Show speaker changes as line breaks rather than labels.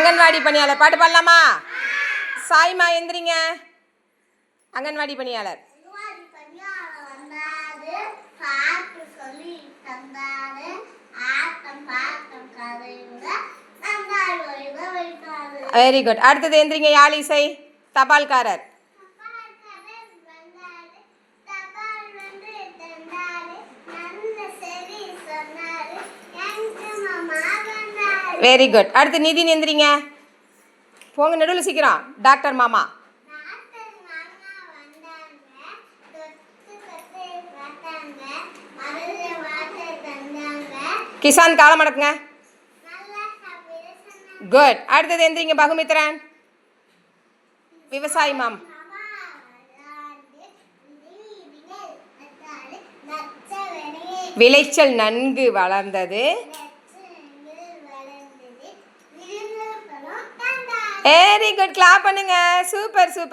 அங்கன்வாடி பணியாளர் பாட்டு பாடலாமா? சாய்மா எந்திரிங்க. அங்கன்வாடி பணியாளர். Very good. அடுத்தது எந்திரிங்க. யாழிசை தபால்காரர். Very good. அடுத்து நிதின் எந்திரிங்க. போங்க நடுவில் சீக்கிரம். டாக்டர் மாமா. கிசான் காலம் அடக்குங்க. குட். அடுத்தது எந்திரிங்க. பகுமித்ரன் விவசாயி மாம். விளைச்சல் நன்கு வளர்ந்தது. Very good. கிளாப் பண்ணுங்க. Super super.